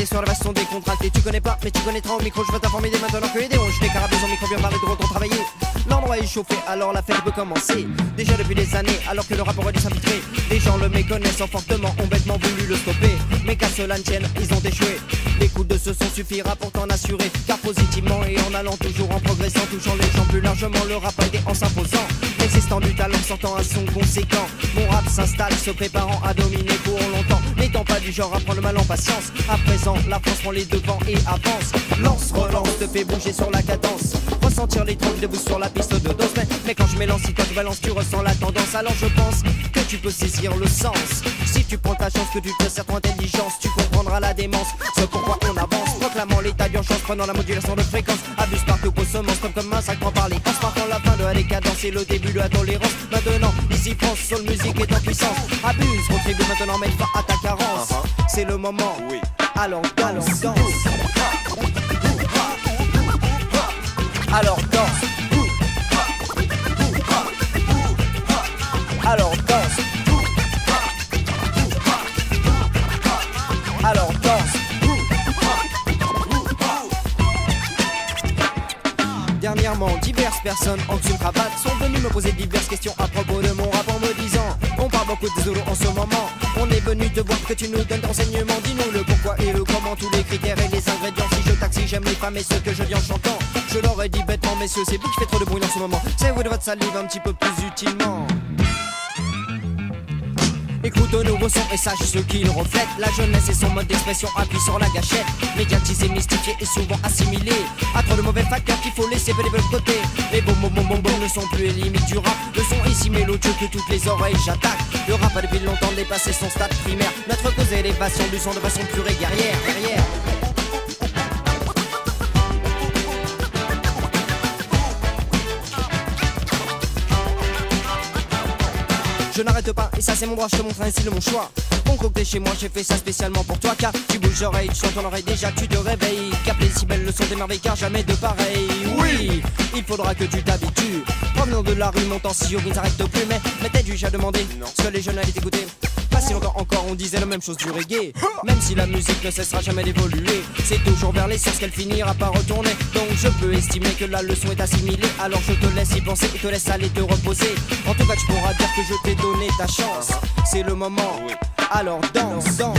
Tes sur la base sont décontractées. Tu connais pas, mais tu connais trop au micro. Je veux t'informer dès maintenant que les déons. Je décarabuse en micro, viens parler de retour travailler. L'endroit est chauffé, alors la fête peut commencer. Déjà depuis des années, alors que le rapport a dû s'infiltrer. Les gens le méconnaissent fortement, ont bêtement voulu le stopper. Mais qu'à cela ne tienne, ils ont échoué. L'écoute de ce son suffira pour t'en assurer. Car positivement et en allant toujours en progressant, touchant les gens plus largement, le rap a aidé en s'imposant. Existant du talent, sortant un son conséquent. Mon rap s'installe, se préparant à dominer pour longtemps. N'étant pas du genre à prendre le mal en patience. À présent, la France prend les devants et avance. Lance, relance, te fait bouger sur la cadence. Ressentir les trucs debout sur la piste de danse. Mais quand je m'élance, si toi tu balances, tu ressens la tendance. Alors je pense que tu peux saisir le sens. Si tu prends ta chance, que tu te sers ton intelligence, tu comprendras la démence. C'est pourquoi on avance, proclamant l'état d'urgence, prenant la modulation de fréquence. Abuse partout pour semence, comme un sac par les hanches. Partant la fin de la décadence et le début de la tolérance. Maintenant, ici France, soul musique est en puissance. Abuse, contribue maintenant, mets fin à ta carence. C'est le moment, oui. Alors danse, danse. Alors danse. Alors danse. Alors danse. Dernièrement, diverses personnes en une cravate sont venues me poser diverses questions à propos de mon rap en me disant: on parle beaucoup de Zolo en ce moment. On est venu te voir, que tu nous donnes renseignements. Dis-nous le pourquoi et le comment, tous les critères et les ingrédients. Si je taxe, si j'aime les femmes et ce que je dis en chantant. Je leur ai dit bêtement, messieurs, c'est vous qui faites trop de bruit en ce moment. C'est vous de votre salive un petit peu plus utilement. Écoute un nouveau son et sache ce qu'il reflète. La jeunesse et son mode d'expression appuie sur la gâchette. Médiatisé, mystifié et souvent assimilé à trop de mauvais facteurs qu'il faut laisser de côté. Les bons ne sont plus les limites du rap. Le son est si mélodieux que toutes les oreilles j'attaque. Le rap a depuis longtemps dépassé son stade primaire. Notre cause est l'élévation du son de façon pure et guerrière. Je n'arrête pas, et ça c'est mon droit, je te montre ainsi de mon choix. Concocté chez moi, j'ai fait ça spécialement pour toi. Car tu bouges l'oreille, tu chantes ton oreille, déjà tu te réveilles. Capter si belle le son des merveilles, car jamais de pareil. Oui, il faudra que tu t'habitues. Provenant de la rue, montant si haut, qui ne s'arrête plus. Mais t'es déjà demandé ce que les jeunes allaient écouter. Pas si longtemps encore, on disait la même chose du reggae. Même si la musique ne cessera jamais d'évoluer, c'est toujours vers les sources qu'elle finira par retourner. Donc je peux estimer que la leçon est assimilée. Alors je te laisse y penser et te laisse aller te reposer. En tout cas tu pourras dire que je t'ai donné ta chance. C'est le moment, alors danse, danse.